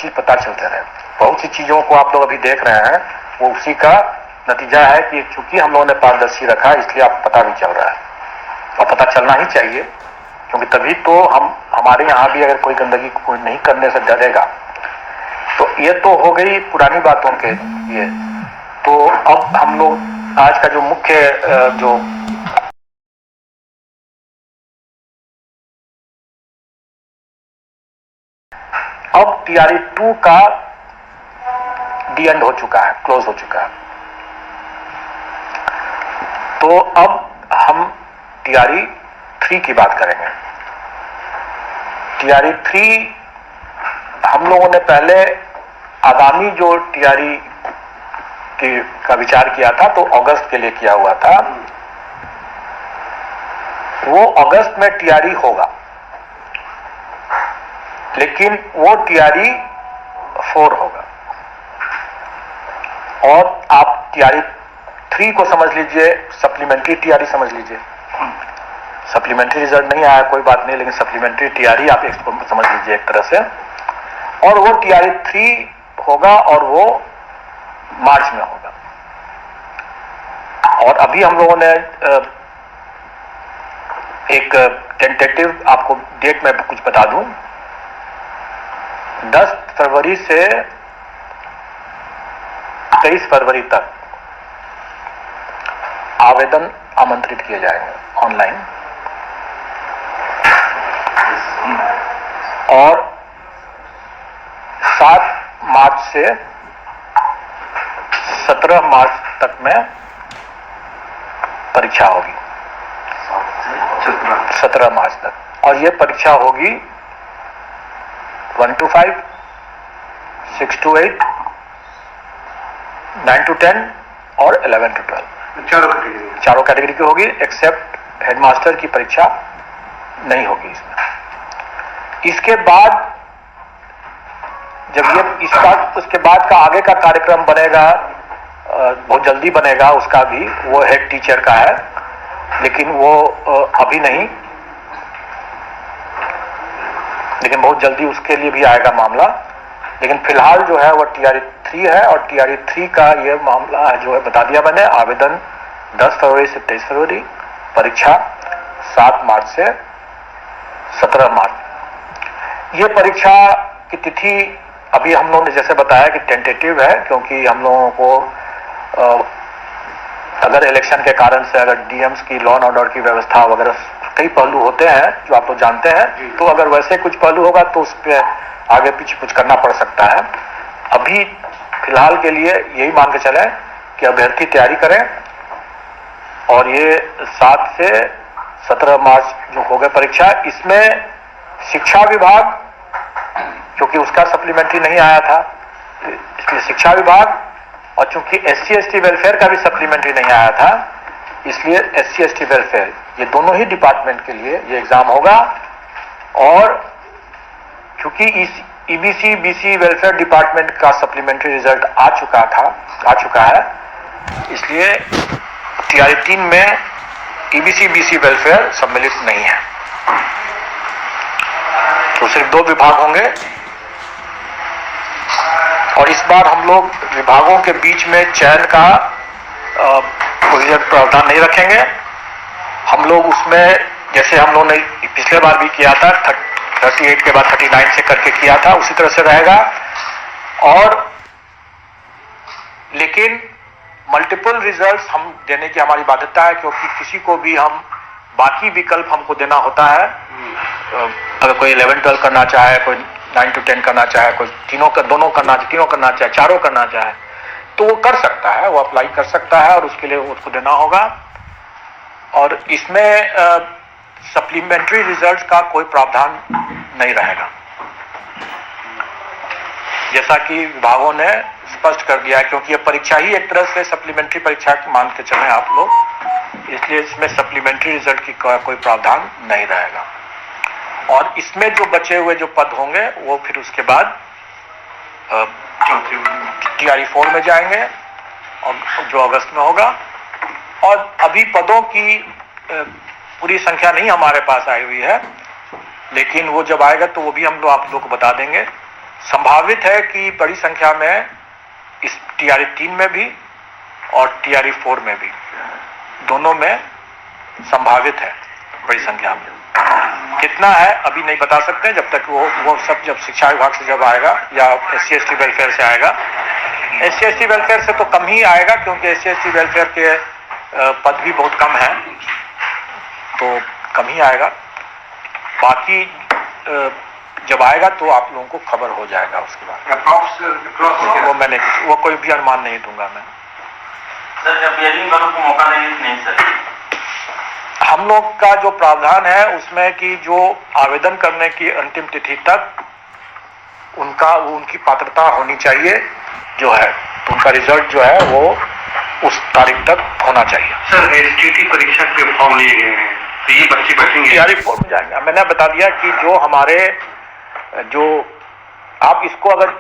चीज पता चलते रहे। बहुत सी चीजों को आप लोग अभी देख रहे हैं, वो उसी का नतीजा है कि चूंकि हम लोगों ने पारदर्शी रखा, इसलिए आपको पता भी चल रहा है, और पता चलना ही चाहिए, क्योंकि तभी तो हमारे यहाँ भी अगर कोई गंदगी कोई नहीं करने से डरेगा। तो ये तो हो गई पुरानी बातों के ये। तो अब हम लोग आज का जो मुख्य जो अब टीआरई 2 का डी एंड हो चुका है, क्लोज हो चुका है। तो अब हम टीआरई 3 की बात करेंगे। टीआरई 3 हम लोगों ने पहले आगामी जो टीआरई का विचार किया था, तो अगस्त के लिए किया हुआ था। वो अगस्त में टीआरई होगा, लेकिन वो टीआरई 4 होगा। और आप टीआरई 3 को समझ लीजिए सप्लीमेंट्री टीआरई समझ लीजिए। सप्लीमेंट्री रिजल्ट नहीं आया कोई बात नहीं, लेकिन सप्लीमेंट्री टीआरई आप इसको समझ लीजिए एक तरह से। और वो टीआरई 3 होगा और वो मार्च में होगा। और अभी हम लोगों ने एक टेंटेटिव आपको डेट में कुछ बता दूं, 10 फरवरी से 23 फरवरी तक आवेदन आमंत्रित किए जाएंगे ऑनलाइन। और 7 मार्च से 17 मार्च तक में परीक्षा होगी, 17 मार्च तक। और ये परीक्षा होगी 1 to 5, 6 to 8, 9 to 10 और 11 to 12। चारों कैटेगरी की होगी, एक्सेप्ट हेडमास्टर की परीक्षा नहीं होगी इसमें। इसके बाद जब ये उसके बाद का आगे का कार्यक्रम बनेगा, बहुत जल्दी बनेगा, उसका भी वो हेड टीचर का है, लेकिन वो अभी नहीं, लेकिन बहुत जल्दी उसके लिए भी आएगा मामला। लेकिन फिलहाल जो है वो टीआरई 3 है। और टीआरई 3 का ये मामला जो है बता दिया मैंने। आवेदन 10 फरवरी से 23 फरवरी, परीक्षा 7 मार्च से 17 मार्च। ये परीक्षा की तिथि अभी हम लोगों ने जैसे बताया कि टेंटेटिव है, क्योंकि हम लोगों को अगर इलेक्शन के कारण से अगर डीएम्स की लॉ एंड ऑर्डर की व्यवस्था वगैरह कई पहलू होते हैं जो आप लोग जानते हैं, तो अगर वैसे कुछ पहलू होगा तो उस पर आगे पीछे कुछ करना पड़ सकता है। अभी फिलहाल के लिए यही मान के चलें कि अभ्यर्थी तैयारी करें। और ये 7 से 17 मार्च जो होगा परीक्षा, इसमें शिक्षा विभाग, क्योंकि उसका सप्लीमेंट्री नहीं आया था, इसलिए शिक्षा विभाग, और चूंकि SC/ST वेलफेयर का भी सप्लीमेंट्री नहीं आया था, इसलिए SC/ST वेलफेयर, ये दोनों ही डिपार्टमेंट के लिए ये एग्जाम होगा। और चूंकि इस EBC BC वेलफेयर डिपार्टमेंट का सप्लीमेंट्री रिजल्ट आ चुका है, इसलिए टीआरई 3 में EBC BC वेलफेयर सम्मिलित नहीं है। तो सिर्फ 2 विभाग होंगे। और इस बार हम लोग विभागों के बीच में चयन का कोई प्रावधान नहीं रखेंगे। हम लोग उसमें जैसे हम लोगों ने पिछले बार भी किया था, 38 के बाद 39 से करके किया था, उसी तरह से रहेगा। और लेकिन मल्टीपल रिजल्ट्स हम देने की हमारी बाध्यता है, क्योंकि किसी को भी हम बाकी विकल्प हमको देना होता है। अगर कोई 11-12 करना चाहे, कोई 9 to 10 करना चाहे, कोई तीनों करना चाहे, चारों करना चाहे, तो वो कर सकता है, वो अप्लाई कर सकता है और उसके लिए उसको देना होगा। और इसमें सप्लीमेंट्री रिजल्ट का कोई प्रावधान नहीं रहेगा, जैसा कि विभागों ने स्पष्ट कर दिया है, क्योंकि ये परीक्षा ही एक तरह से सप्लीमेंट्री परीक्षा मान के चलें आप लोग, इसलिए इसमें सप्लीमेंट्री रिजल्ट की कोई प्रावधान नहीं रहेगा। और इसमें जो बचे हुए जो पद होंगे वो फिर उसके बाद टीआरई 4 में जाएंगे, और जो अगस्त में होगा। और अभी पदों की पूरी संख्या नहीं हमारे पास आई हुई है, लेकिन वो जब आएगा तो वो भी हम लोग आप लोग को बता देंगे संभावित है कि बड़ी संख्या में इस TRE-3 में भी और TRE-4 में भी, दोनों में संभावित है बड़ी संख्या में। कितना है अभी नहीं बता सकते जब तक वो सब जब शिक्षा विभाग से जब आएगा या SC/ST वेलफेयर से आएगा। SC/ST वेलफेयर से तो कम ही आएगा, क्योंकि SC/ST वेलफेयर के पद भी बहुत कम हैं, तो कम ही आएगा। बाकी जब आएगा तो आप लोगों को खबर हो जाएगा उसके बाद। वो मैंने वो कोई भी अनुमान नहीं दूंगा मैं। सर, जब हियरिंग वालों को मौका नहीं सर, हम लोग का जो प्रावधान है उसमें कि जो आवेदन करने की अंतिम तिथि तक उनकी पात्रता होनी चाहिए जो है, तो उनका रिजल्ट जो है वो उस तारीख तक होना चाहिए। सर, STT परीक्षा के फॉर्म लिए गए हैं तो ये बच्चे बैठेंगे TRE-4 में जाएंगे। मैंने बता दिया कि जो हमारे जो आप इसको अगर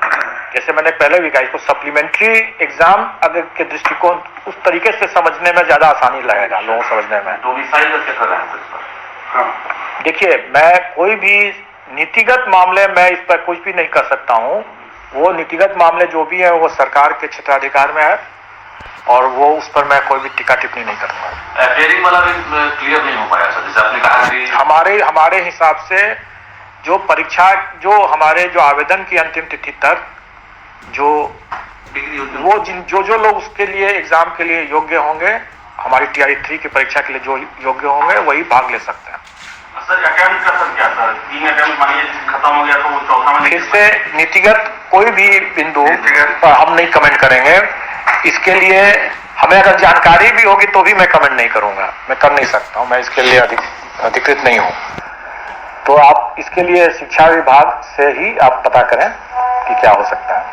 जैसे मैंने पहले भी कहा, इसको सप्लीमेंट्री एग्जाम अगर के दृष्टिकोण उस तरीके से समझने में ज्यादा आसानी लगेगा लोगों को समझने में। देखिए, मैं कोई भी नीतिगत मामले में इस पर कुछ भी नहीं कर सकता हूं। वो नीतिगत मामले जो भी है वो सरकार के क्षेत्राधिकार में है और वो उस पर मैं कोई भी टीका टिप्पणी नहीं करूंगा। हियरिंग वाला भी क्लियर नहीं हो पाया सर, जैसे आपने कहा कि हमारे हिसाब से जो परीक्षा जो हमारे जो आवेदन की अंतिम तिथि तक जो वो जो लोग उसके लिए एग्जाम के लिए योग्य होंगे, हमारी TRE-3 की परीक्षा के लिए जो योग्य होंगे वही भाग ले सकते हैं। सर, अटेम्प्ट का सर क्या सर, 3 अटेम्प्ट मानिए खत्म हो गया तो वो चौथा में फिर से नीतिगत कोई भी बिंदु पर हम नहीं कमेंट करेंगे। इसके लिए हमें अगर जानकारी भी होगी तो भी मैं कमेंट नहीं करूंगा, मैं कर नहीं सकता हूं, मैं इसके लिए अधिकृत नहीं हूं। तो आप इसके लिए शिक्षा विभाग से ही आप पता करें कि क्या हो सकता है।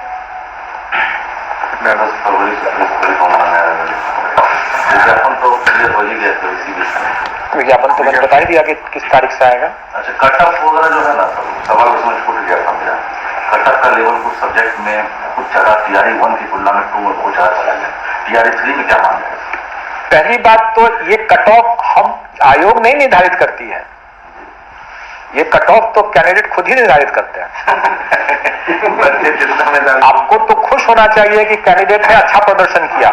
विज्ञापन तो मैंने बता ही दिया कि किस तारीख से आएगा। अच्छा, कट ऑफ वगैरह जो है ना, सवाल उसमें छूट गया था मेरा। कट ऑफ का लेवल कुछ सब्जेक्ट में कुछ जगह TRE-1 की तुलना में 2 में बहुत ज्यादा चला गया। TRE-3 में क्या मानते हैं? पहली बात तो ये कट ऑफ हम आयोग नहीं निर्धारित करती है, ये कट ऑफ तो कैंडिडेट खुद ही निर्धारित करते हैं। आपको तो खुश होना चाहिए कि कैंडिडेट ने अच्छा प्रदर्शन किया।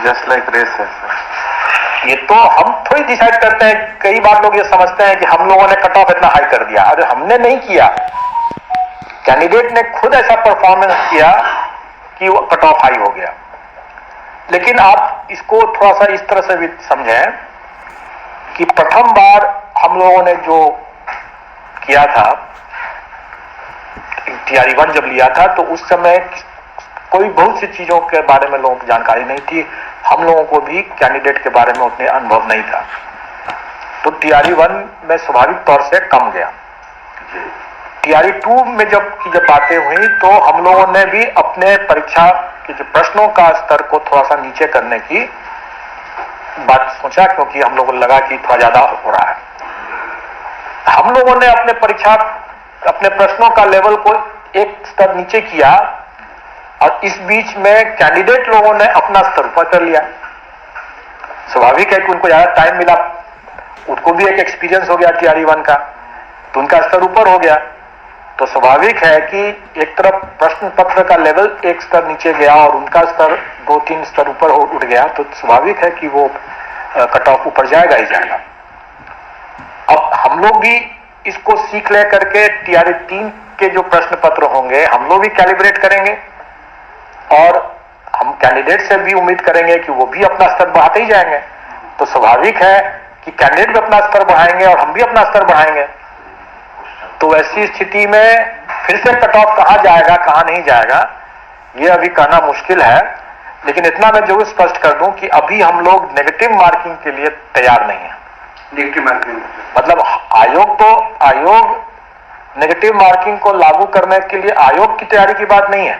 जस्ट लाइक रेस है सर। ये तो हम थोड़ी डिसाइड करते हैं। कई बार लोग ये समझते हैं कि हम लोगों ने कट ऑफ इतना हाई कर दिया। अरे हमने नहीं किया, कैंडिडेट ने खुद ऐसा परफॉर्मेंस किया कि वो कट ऑफ हाई हो गया। लेकिन आप इसको थोड़ा सा इस तरह से भी समझें कि प्रथम बार हम लोगों ने जो किया था, TRE-1 जब लिया था तो उस समय कोई बहुत सी चीजों के बारे में लोगों को जानकारी नहीं थी। हम लोगों को भी कैंडिडेट के बारे में उतने अनुभव नहीं था, तो TRE-1 में स्वाभाविक तौर से कम गया। TRE-2 में जब बातें हुई तो हम लोगों ने भी अपने परीक्षा के जो प्रश्नों का स्तर को थोड़ा सा नीचे करने की बात सोचा, क्योंकि हम लोगों को लगा कि थोड़ा ज्यादा हो रहा है। हम लोगों ने अपने प्रश्नों का लेवल को एक स्तर नीचे किया और इस बीच में कैंडिडेट लोगों ने अपना स्तर ऊपर कर लिया। स्वाभाविक है कि उनको ज्यादा टाइम मिला, उनको भी एक एक्सपीरियंस हो गया TRE-1 का, तो उनका स्तर ऊपर हो गया। तो स्वाभाविक है कि एक तरफ प्रश्न पत्र का लेवल एक स्तर नीचे गया और उनका स्तर 2-3 स्तर ऊपर उठ गया, तो स्वाभाविक है कि वो कट ऑफ ऊपर जाएगा ही जाएगा। अब हम लोग भी इसको सीख ले करके TRE-3 के जो प्रश्न पत्र होंगे हम लोग भी कैलिब्रेट करेंगे और हम कैंडिडेट से भी उम्मीद करेंगे कि वो भी अपना स्तर बढ़ाते ही जाएंगे। तो स्वाभाविक है कि कैंडिडेट भी अपना स्तर बढ़ाएंगे और हम भी अपना स्तर बढ़ाएंगे। तो ऐसी स्थिति में फिर से कट ऑफ कहां जाएगा कहां नहीं जाएगा ये अभी कहना मुश्किल है। लेकिन इतना मैं जरूर स्पष्ट कर दूं कि अभी हम लोग नेगेटिव मार्किंग के लिए तैयार नहीं है। नेगेटिव मार्किंग मतलब आयोग नेगेटिव मार्किंग को लागू करने के लिए आयोग की तैयारी की बात नहीं है।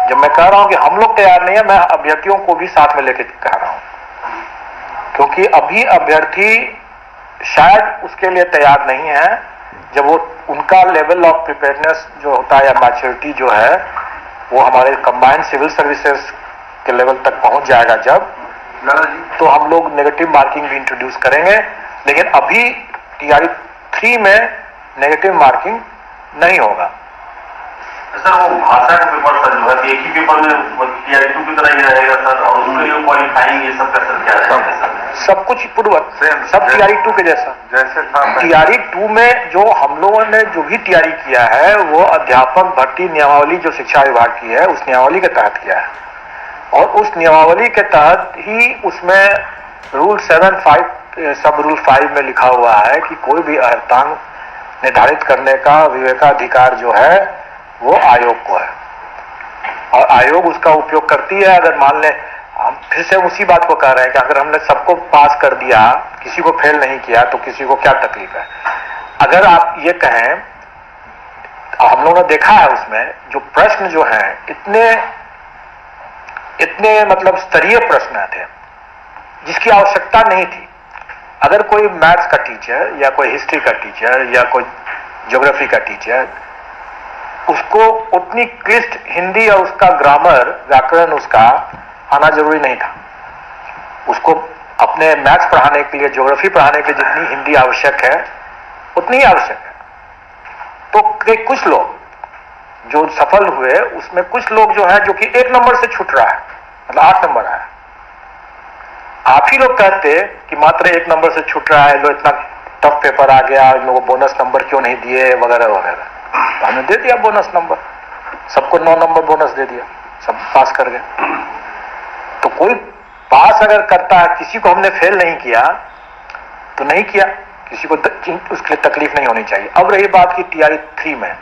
जब मैं कह रहा हूं कि हम लोग तैयार नहीं है, मैं अभ्यर्थियों को भी साथ में लेकर कह रहा हूं, क्योंकि अभी अभ्यर्थी शायद उसके लिए तैयार नहीं है। जब वो उनका लेवल ऑफ प्रिपेयरनेस जो होता है या मैच्योरिटी जो है वो हमारे कंबाइंड सिविल सर्विसेज के लेवल तक पहुंच जाएगा जब, तो हम लोग नेगेटिव मार्किंग भी इंट्रोड्यूस करेंगे। लेकिन अभी TRE-3 में नेगेटिव मार्किंग नहीं होगा। सर वो भाषा का पेपर सर जो है एक ही पेपर में टीआरई 2 की तरह ही रहेगा सर, और उसके लिए क्वालिफाइंग ये सब का सर क्या रहेगा सर? सब कुछ पूर्वक सब टीआरई 2 के जैसा। जैसे टीआरई 2 में जो हम लोगों ने जो भी टीआरई किया है वो अध्यापक भर्ती नियमावली जो शिक्षा विभाग की है उस नियमावली के तहत किया है, और उस नियमावली के तहत ही उसमें रूल 7(5) सब रूल 5 में लिखा हुआ है कि कोई भी अर्हतांक निर्धारित करने का विवेकाधिकार जो है वो आयोग को है, और आयोग उसका उपयोग करती है। अगर मान ले हम फिर से उसी बात को कह रहे हैं कि अगर हमने सबको पास कर दिया, किसी को फेल नहीं किया, तो किसी को क्या तकलीफ है। अगर आप ये कहें, हम लोगों ने देखा है उसमें जो प्रश्न जो हैं इतने मतलब स्तरीय प्रश्न थे जिसकी आवश्यकता नहीं थी। अगर कोई मैथ्स का टीचर या कोई हिस्ट्री का टीचर या कोई ज्योग्राफी का टीचर, उसको उतनी क्लिष्ट हिंदी और उसका ग्रामर व्याकरण उसका आना जरूरी नहीं था। उसको अपने मैथ्स पढ़ाने के लिए, ज्योग्राफी पढ़ाने के लिए जितनी हिंदी आवश्यक है उतनी ही आवश्यक है। तो कुछ लोग जो सफल हुए उसमें कुछ लोग जो है जो कि 1 नंबर से छूट रहा है, मतलब 8 नंबर आया। आप ही लोग कहते कि मात्र 1 नंबर से छूट रहा है, लो इतना टफ पेपर आ गया, इन लोगों को बोनस नंबर क्यों नहीं दिए वगैरह वगैरह। तो हमने दे दिया बोनस नंबर, सबको 9 नंबर बोनस दे दिया, सब पास कर गए। तो कोई पास अगर करता है, किसी को हमने फेल नहीं किया तो नहीं किया, किसी को उसके लिए तकलीफ नहीं होनी चाहिए। अब रही बात की टीआरई 3 में,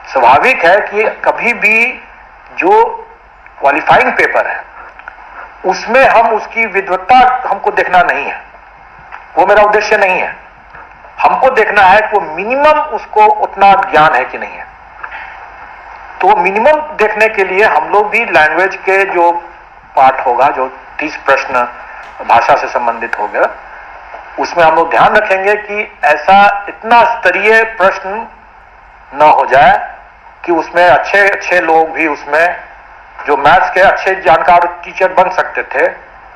स्वाभाविक है कि कभी भी जो क्वालिफाइंग पेपर है उसमें हम उसकी विद्वत्ता हमको देखना नहीं है, वो मेरा उद्देश्य नहीं है। हमको देखना है कि वो मिनिमम उसको उतना ज्ञान है कि नहीं है। तो मिनिमम देखने के लिए हम लोग भी लैंग्वेज के जो पार्ट होगा, जो 30 प्रश्न भाषा से संबंधित होगा, उसमें हम लोग ध्यान रखेंगे कि ऐसा इतना स्तरीय प्रश्न न हो जाए कि उसमें अच्छे लोग भी, उसमें जो मैथ्स के अच्छे जानकार टीचर बन सकते थे,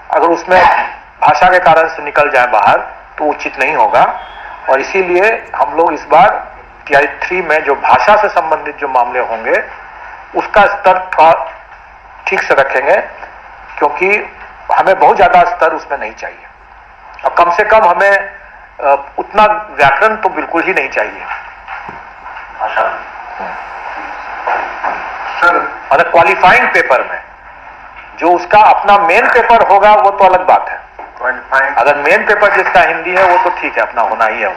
अगर उसमें भाषा के कारण से निकल जाए बाहर तो उचित नहीं होगा। और इसीलिए हम लोग इस बार टीआरई 3 में जो भाषा से संबंधित जो मामले होंगे उसका स्तर थोड़ा ठीक से रखेंगे, क्योंकि हमें बहुत ज्यादा स्तर उसमें नहीं चाहिए, और कम से कम हमें उतना व्याकरण तो बिल्कुल ही नहीं चाहिए। सर मतलब क्वालिफाइंग पेपर में जो उसका अपना मेन पेपर होगा वो तो अलग बात है। अगर मेन पेपर जिसका हिंदी है वो तो ठीक है, अपना होना ही है।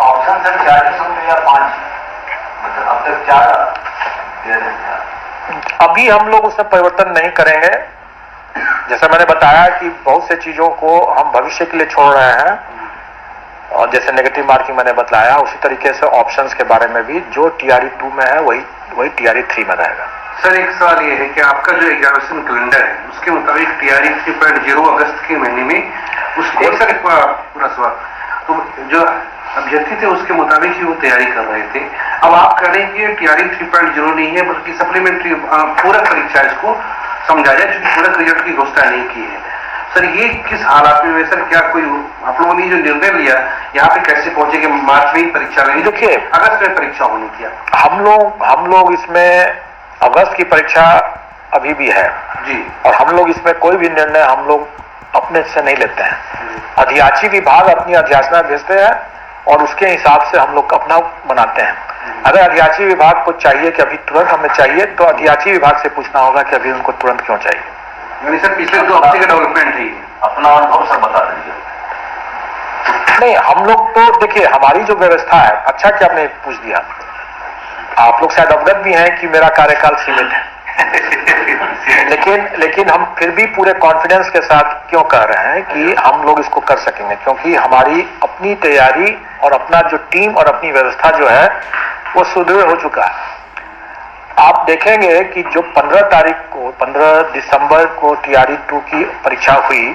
ऑप्शन सर 4 किस्म में या 5, मतलब अब तक 4 अभी हम लोग उसमें परिवर्तन नहीं करेंगे। जैसा मैंने बताया कि बहुत से चीजों को हम भविष्य के लिए छोड़ रहे हैं, और जैसे नेगेटिव मार्किंग मैंने बताया, उसी तरीके से ऑप्शंस के बारे में भी जो टीआरई 2 में है वही टीआरई 3 में रहेगा। सर एक सवाल ये है कि आपका जो एग्जामिनेशन कैलेंडर है उसके मुताबिक टीआरई 3.0 अगस्त के महीने में उसको सर पूरा सवाल, तो जो अभ्यर्थी थे उसके मुताबिक ही वो तैयारी कर रहे थे। अब आप कह रहे हैं कि टीआरई 3.0 नहीं है बल्कि सप्लीमेंट्री पूरक परीक्षा इसको समझा जाए, क्योंकि पूरक रिजल्ट की घोषणा नहीं की है। सर ये किस हालात में सर, क्या कोई आप लोगों ने जो निर्णय लिया यहाँ पे कैसे पहुंचे कि मार्च में ही परीक्षा लेनी, देखिए अगस्त में परीक्षा होनी थी? हम लोग इसमें अगस्त की परीक्षा अभी भी है जी, और हम लोग इसमें कोई भी निर्णय हम लोग अपने से नहीं लेते हैं। अधियाची विभाग अपनी अध्याचना भेजते हैं और उसके हिसाब से हम लोग अपना बनाते हैं। अगर अधियाची विभाग को चाहिए कि अभी तुरंत हमें चाहिए, तो अधियाची विभाग से पूछना होगा कि अभी उनको तुरंत क्यों चाहिए। यानी सर पिछले 2 हफ्ते का डेवलपमेंट है। अपना अनुभव सर बता दीजिए। नहीं, हम लोग तो देखिए, हमारी जो व्यवस्था है, अच्छा कि आपने पूछ दिया, आप लोग शायद अवगत भी हैं कि मेरा कार्यकाल सीमित है लेकिन हम फिर भी पूरे कॉन्फिडेंस के साथ क्यों कह रहे हैं कि हम लोग इसको कर सकेंगे, क्योंकि हमारी अपनी तैयारी और अपना जो टीम और अपनी व्यवस्था जो है वो सुदृढ़ हो चुका है। आप देखेंगे कि जो 15 दिसंबर को टीआरई 2 की परीक्षा हुई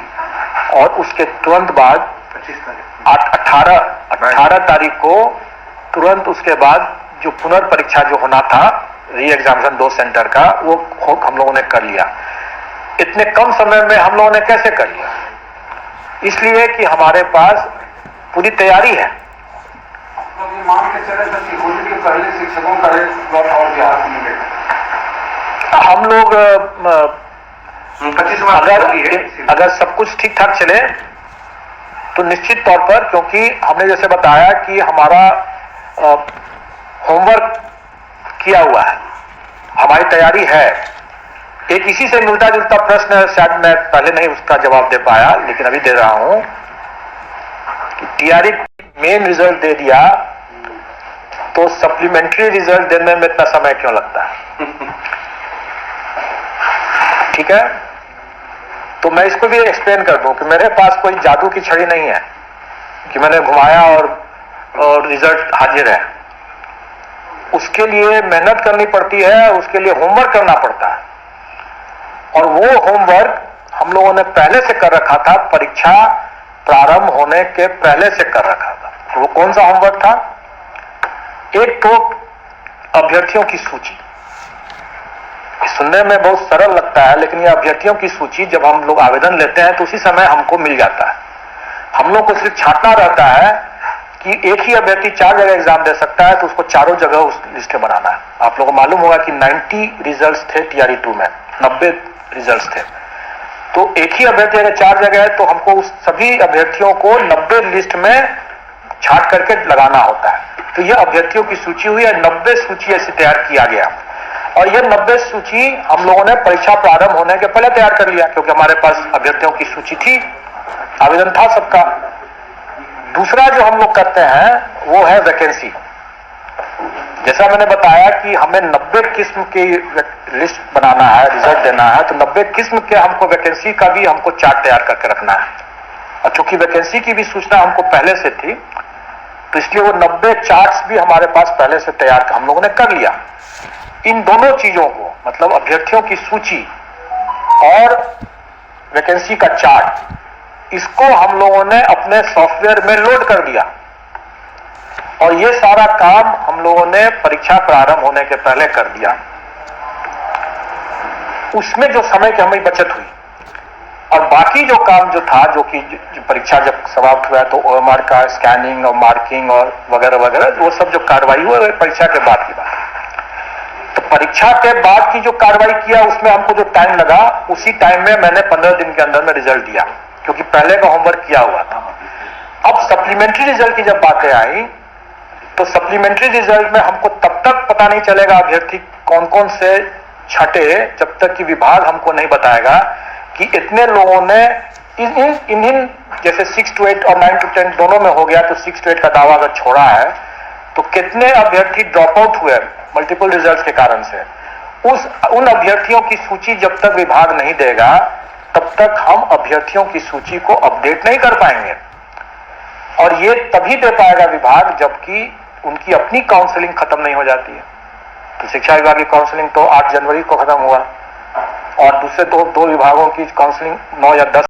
और उसके तुरंत बाद 18 तारीख को तुरंत उसके बाद जो पुनर्परीक्षा जो होना था, री एग्जामिनेशन 2 सेंटर का, वो हम लोगों ने कर लिया। इतने कम समय में हम लोगों ने कैसे कर लिया? इसलिए कि हमारे पास पूरी तैयारी है। तो ये मान के चले सर कि होली के पहले शिक्षकों का रेट और बिहार से मिलेगा। हम लोग 25 मार्च अगर सब कुछ ठीक ठाक चले तो निश्चित तौर पर, क्योंकि हमने जैसे बताया कि हमारा होमवर्क किया हुआ है, हमारी तैयारी है। एक इसी से मिलता जुलता प्रश्न है, शायद मैं पहले नहीं उसका जवाब दे पाया लेकिन अभी दे रहा हूं कि टीआरई मेन रिजल्ट दे दिया तो सप्लीमेंट्री रिजल्ट देने में इतना समय क्यों लगता है? ठीक है, तो मैं इसको भी एक्सप्लेन कर दूं कि मेरे पास कोई जादू की छड़ी नहीं है कि मैंने घुमाया और रिजल्ट हाजिर है। उसके लिए मेहनत करनी पड़ती है, उसके लिए होमवर्क करना पड़ता है, और वो होमवर्क हम लोगों ने पहले से कर रखा था, परीक्षा प्रारंभ होने के पहले से कर रखा था। वो कौन सा होमवर्क था? एक तो अभ्यर्थियों की सूची। सुनने में बहुत सरल लगता है लेकिन ये अभ्यर्थियों की सूची जब हम लोग आवेदन लेते हैं तो उसी समय हमको मिल जाता है। हम लोग को सिर्फ छांटना रहता है कि एक ही अभ्यर्थी 4 जगह एग्जाम दे सकता है, तो उसको चारों जगह उस लिस्ट में बनाना है। आप लोगों को मालूम होगा कि 90 रिजल्ट्स थे टीआरई 2 में, 90 रिजल्ट्स थे। तो एक ही अभ्यर्थी अगर 4 जगह है तो हमको उस सभी अभ्यर्थियों को 90 लिस्ट में छांट करके लगाना होता है। तो यह अभ्यर्थियों की सूची हुई है, 90 सूची ऐसे तैयार किया गया, और यह 90 सूची हम लोगों ने परीक्षा प्रारंभ होने के पहले तैयार कर लिया क्योंकि हमारे पास अभ्यर्थियों की सूची थी, आवेदन था सबका। दूसरा जो हम लोग करते हैं वो है वैकेंसी। जैसा मैंने बताया कि हमें 90 किस्म की लिस्ट बनाना है, रिजल्ट देना है, तो 90 किस्म के हमको वैकेंसी का भी हमको चार्ट तैयार करके रखना है। और चूंकि वैकेंसी की भी सूचना हमको पहले से थी तो इसलिए वो 90 चार्ट्स भी हमारे पास पहले से तैयार हम लोगों ने कर लिया। इन दोनों चीजों को, मतलब अभ्यर्थियों की सूची और वैकेंसी का चार्ट, इसको हम लोगों ने अपने सॉफ्टवेयर में लोड कर दिया, और ये सारा काम हम लोगों ने परीक्षा प्रारंभ होने के पहले कर दिया। उसमें जो समय की हमें बचत हुई, और बाकी जो काम जो था, जो कि परीक्षा जब समाप्त हुआ तो ओएमआर का स्कैनिंग और मार्किंग और वगैरह वगैरह, वो सब जो कार्रवाई हुआ वो परीक्षा के बाद की बात है। तो परीक्षा के बाद की जो कार्रवाई किया उसमें हमको जो टाइम लगा, उसी टाइम में मैंने 15 दिन के अंदर में रिजल्ट दिया क्योंकि पहले का होमवर्क किया हुआ था। अब सप्लीमेंट्री रिजल्ट की जब बातें आई तो सप्लीमेंट्री रिजल्ट में हमको तब तक पता नहीं चलेगा अभ्यर्थी कौन कौन से छटे जब तक कि विभाग हमको नहीं बताएगा कि इतने लोगों ने इन जैसे 6 to 8 और 9 to 10 दोनों में हो गया तो 6 to 8 का दावा अगर छोड़ा है तो कितने अभ्यर्थी ड्रॉप आउट हुए मल्टीपल रिजल्ट के कारण से। उन अभ्यर्थियों की सूची जब तक विभाग नहीं देगा तब तक हम अभ्यर्थियों की सूची को अपडेट नहीं कर पाएंगे, और ये तभी दे पाएगा विभाग जबकि उनकी अपनी काउंसलिंग खत्म नहीं हो जाती है। तो शिक्षा विभाग की काउंसलिंग तो 8 जनवरी को खत्म हुआ, और दूसरे दो विभागों की काउंसलिंग 9 या 10